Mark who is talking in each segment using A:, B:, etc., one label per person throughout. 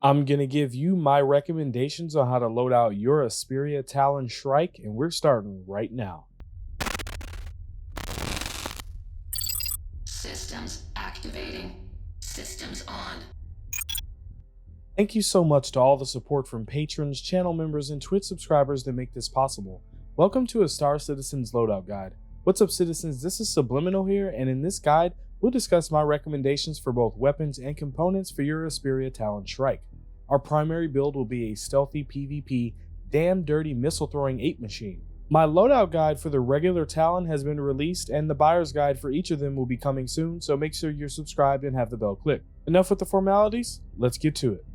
A: I'm going to give you my recommendations on how to load out your Esperia Talon Shrike, and we're starting right now.
B: Systems activating. Systems on.
A: Thank you so much to all the support from patrons, channel members, and Twitch subscribers that make this possible. Welcome to a Star Citizen's Loadout Guide. What's up, citizens? This is SubliminaL here, and in this guide, we'll discuss my recommendations for both weapons and components for your Esperia Talon Shrike. Our primary build will be a stealthy PvP, damn dirty missile-throwing ape machine. My loadout guide for the regular Talon has been released, and the buyer's guide for each of them will be coming soon, so make sure you're subscribed and have the bell clicked. Enough with the formalities, let's get to it.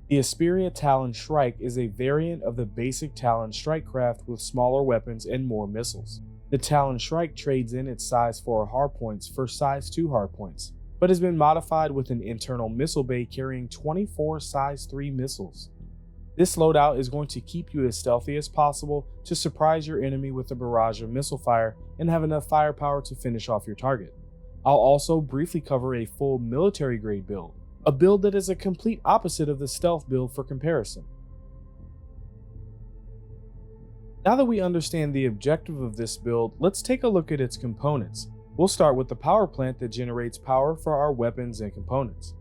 A: The Esperia Talon Shrike is a variant of the basic Talon Shrike craft with smaller weapons and more missiles. The Talon Shrike trades in its size 4 hardpoints for size 2 hardpoints, but has been modified with an internal missile bay carrying 24 size 3 missiles. This loadout is going to keep you as stealthy as possible to surprise your enemy with a barrage of missile fire and have enough firepower to finish off your target. I'll also briefly cover a full military grade build, a build that is a complete opposite of the stealth build for comparison. Now that we understand the objective of this build, let's take a look at its components. We'll start with the power plant that generates power for our weapons and components.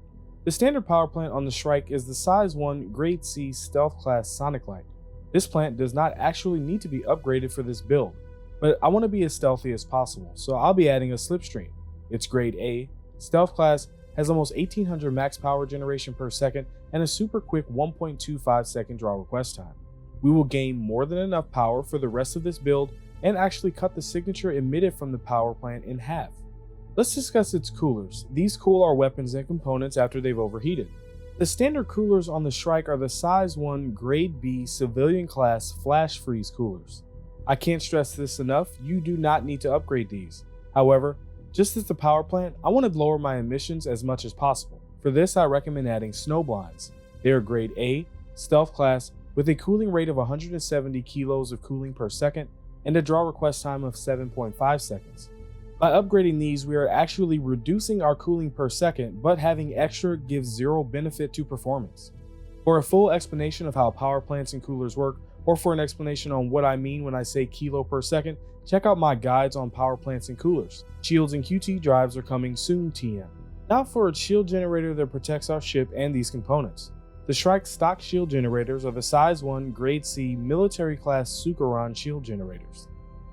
A: The standard power plant on the Shrike is the size 1 Grade C Stealth Class Sonic Light. This plant does not actually need to be upgraded for this build, but I want to be as stealthy as possible, so I'll be adding a slipstream. It's Grade A, Stealth Class, has almost 1800 max power generation per second, and a super quick 1.25 second draw request time. We will gain more than enough power for the rest of this build and actually cut the signature emitted from the power plant in half. Let's discuss its coolers. These cool our weapons and components after they've overheated. The standard coolers on the Shrike are the size 1 Grade B civilian class flash freeze coolers. I can't stress this enough, you do not need to upgrade these. However, just as the power plant, I want to lower my emissions as much as possible. For this, I recommend adding snow blinds. They are Grade A, stealth class, with a cooling rate of 170 kilos of cooling per second, and a draw request time of 7.5 seconds. By upgrading these, we are actually reducing our cooling per second, but having extra gives zero benefit to performance. For a full explanation of how power plants and coolers work, or for an explanation on what I mean when I say kilo per second, check out my guides on power plants and coolers. Shields and QT drives are coming soon, TM. Now for a shield generator that protects our ship and these components. The Shrike stock shield generators are the size 1 Grade C military class Sukaron shield generators.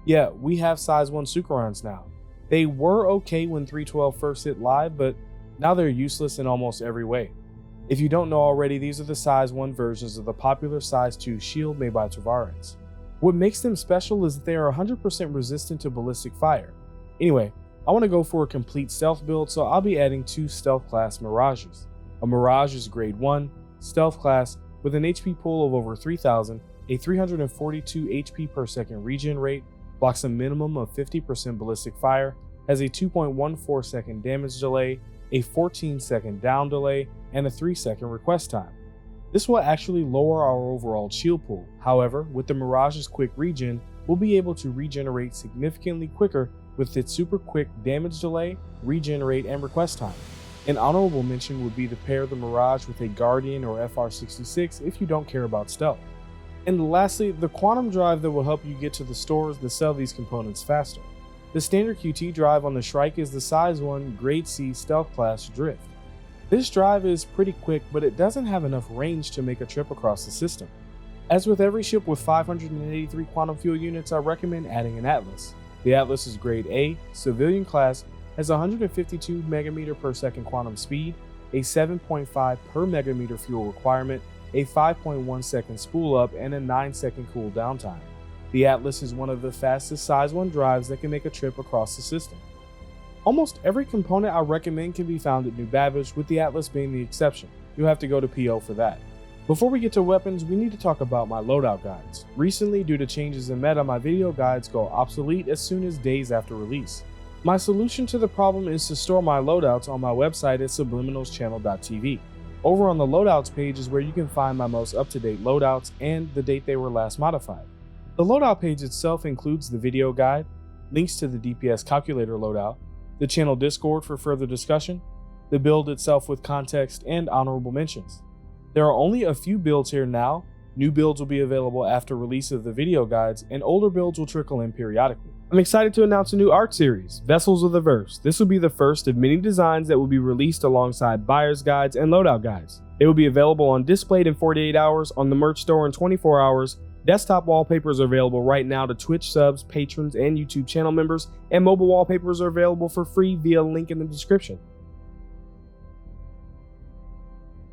A: Yeah, we have size 1 Sukarons now. They were okay when 312 first hit live, but now they're useless in almost every way. If you don't know already, these are the size 1 versions of the popular size 2 shield made by Tavarans. What makes them special is that they are 100% resistant to ballistic fire. Anyway, I want to go for a complete stealth build, so I'll be adding 2 stealth class Mirages. A Mirage is Grade 1, stealth class, with an HP pool of over 3000, a 342 HP per second regen rate, blocks a minimum of 50% ballistic fire, has a 2.14 second damage delay, a 14 second down delay, and a 3 second request time. This will actually lower our overall shield pool. However, with the Mirage's quick regen, we'll be able to regenerate significantly quicker with its super quick damage delay, regenerate, and request time. An honorable mention would be to pair the Mirage with a Guardian or FR66 if you don't care about stealth. And lastly, the quantum drive that will help you get to the stores that sell these components faster. The standard QT drive on the Shrike is the size 1 Grade C stealth class Drift. This drive is pretty quick, but it doesn't have enough range to make a trip across the system. As with every ship with 583 quantum fuel units, I recommend adding an Atlas. The Atlas is Grade A, civilian class, has 152 megameter per second quantum speed, a 7.5 per megameter fuel requirement, a 5.1 second spool up, and a 9 second cool down time. The Atlas is one of the fastest size 1 drives that can make a trip across the system. Almost every component I recommend can be found at New Babbage, with the Atlas being the exception. You'll have to go to PO for that. Before we get to weapons, we need to talk about my loadout guides. Recently, due to changes in meta, my video guides go obsolete as soon as days after release. My solution to the problem is to store my loadouts on my website at subliminalschannel.tv. Over on the loadouts page is where you can find my most up-to-date loadouts and the date they were last modified. The loadout page itself includes the video guide, links to the DPS calculator loadout, the channel Discord for further discussion, the build itself with context, and honorable mentions. There are only a few builds here now. New builds will be available after release of the video guides, and older builds will trickle in periodically. I'm excited to announce a new art series, Vessels of the Verse. This will be the first of many designs that will be released alongside buyer's guides and loadout guides. They will be available on Displayed in 48 hours, on the merch store in 24 hours. Desktop wallpapers are available right now to Twitch subs, patrons, and YouTube channel members, and mobile wallpapers are available for free via link in the description.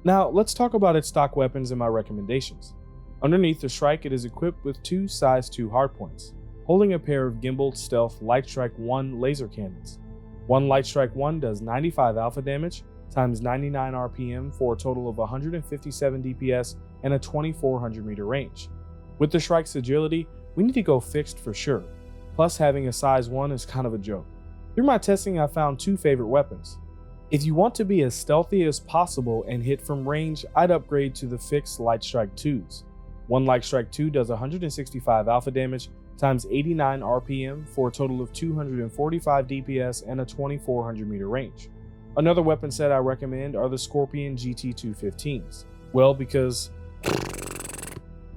A: Now, let's talk about its stock weapons and my recommendations. Underneath the Shrike, it is equipped with two size 2 hardpoints, holding a pair of gimbaled stealth Light Strike 1 laser cannons. One Light Strike 1 does 95 alpha damage times 99 RPM for a total of 157 DPS and a 2400 meter range. With the Shrike's agility, we need to go fixed for sure, plus having a size 1 is kind of a joke. Through my testing, I found two favorite weapons. If you want to be as stealthy as possible and hit from range, I'd upgrade to the fixed Light Strike 2s. One Light Strike 2 does 165 alpha damage times 89 RPM for a total of 245 DPS and a 2400 meter range. Another weapon set I recommend are the Scorpion GT215s. Well, because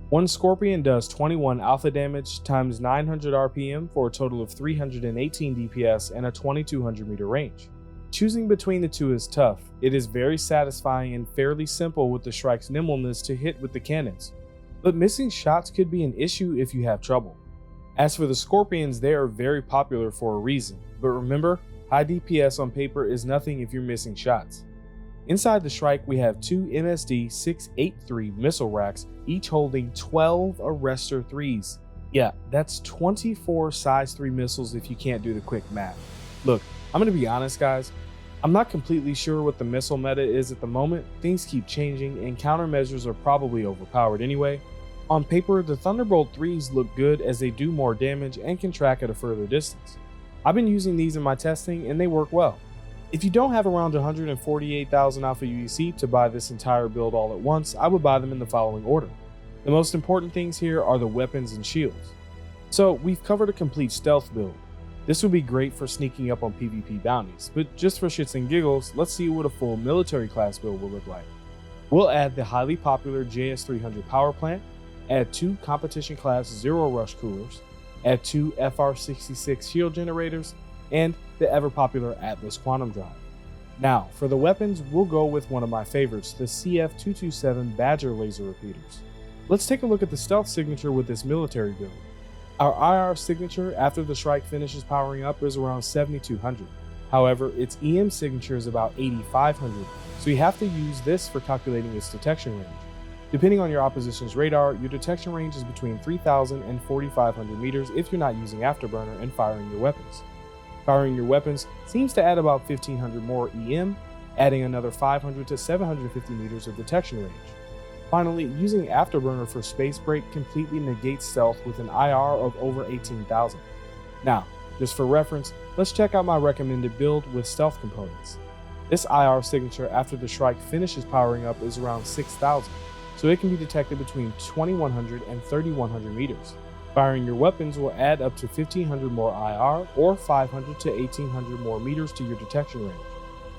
A: one Scorpion does 21 alpha damage times 900 RPM for a total of 318 DPS and a 2200 meter range. Choosing between the two is tough. It is very satisfying and fairly simple with the Shrike's nimbleness to hit with the cannons, but missing shots could be an issue if you have trouble. As for the Scorpions, they are very popular for a reason, but remember, high DPS on paper is nothing if you're missing shots. Inside the Shrike, we have two MSD 683 missile racks, each holding 12 Arrestor 3s. Yeah, that's 24 size 3 missiles if you can't do the quick math. Look, I'm gonna be honest guys, I'm not completely sure what the missile meta is at the moment. Things keep changing and countermeasures are probably overpowered anyway. On paper, the Thunderbolt 3s look good as they do more damage and can track at a further distance. I've been using these in my testing and they work well. If you don't have around 148,000 Alpha UEC to buy this entire build all at once, I would buy them in the following order. The most important things here are the weapons and shields. So we've covered a complete stealth build. This would be great for sneaking up on PvP bounties, but just for shits and giggles, let's see what a full military class build will look like. We'll add the highly popular JS300 power plant, add 2 competition class Zero Rush coolers, add 2 FR66 shield generators, and the ever popular Atlas Quantum Drive. Now, for the weapons, we'll go with one of my favorites, the CF227 Badger laser repeaters. Let's take a look at the stealth signature with this military build. Our IR signature after the Shrike finishes powering up is around 7200. However, its EM signature is about 8500, so you have to use this for calculating its detection range. Depending on your opposition's radar, your detection range is between 3000 and 4500 meters if you're not using Afterburner and firing your weapons. Firing your weapons seems to add about 1500 more EM, adding another 500 to 750 meters of detection range. Finally, using Afterburner for space break completely negates stealth with an IR of over 18,000. Now, just for reference, let's check out my recommended build with stealth components. This IR signature after the Shrike finishes powering up is around 6,000, so it can be detected between 2100 and 3100 meters. Firing your weapons will add up to 1500 more IR or 500 to 1800 more meters to your detection range.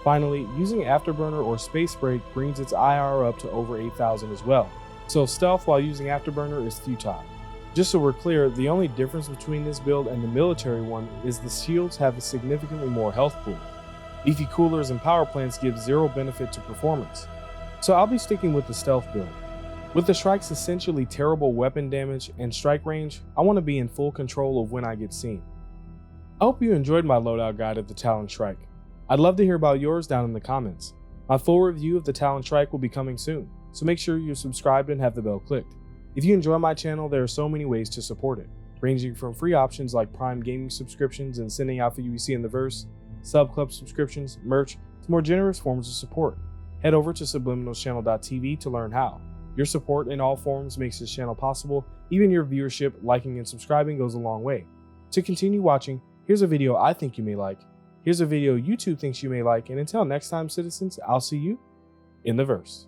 A: Finally, using Afterburner or Space Break brings its IR up to over 8,000 as well, so stealth while using Afterburner is futile. Just so we're clear, the only difference between this build and the military one is the shields have a significantly more health pool. Beefy coolers and power plants give zero benefit to performance, so I'll be sticking with the stealth build. With the Shrike's essentially terrible weapon damage and strike range, I want to be in full control of when I get seen. I hope you enjoyed my loadout guide of the Talon Shrike. I'd love to hear about yours down in the comments. My full review of the Talon Shrike will be coming soon, so make sure you're subscribed and have the bell clicked. If you enjoy my channel, there are so many ways to support it, ranging from free options like Prime Gaming subscriptions and sending Alpha UEC in the verse, sub club subscriptions, merch, to more generous forms of support. Head over to SubliminaLchannel.tv to learn how. Your support in all forms makes this channel possible. Even your viewership, liking, and subscribing goes a long way. To continue watching, here's a video I think you may like. Here's a video YouTube thinks you may like, and until next time, citizens, I'll see you in the verse.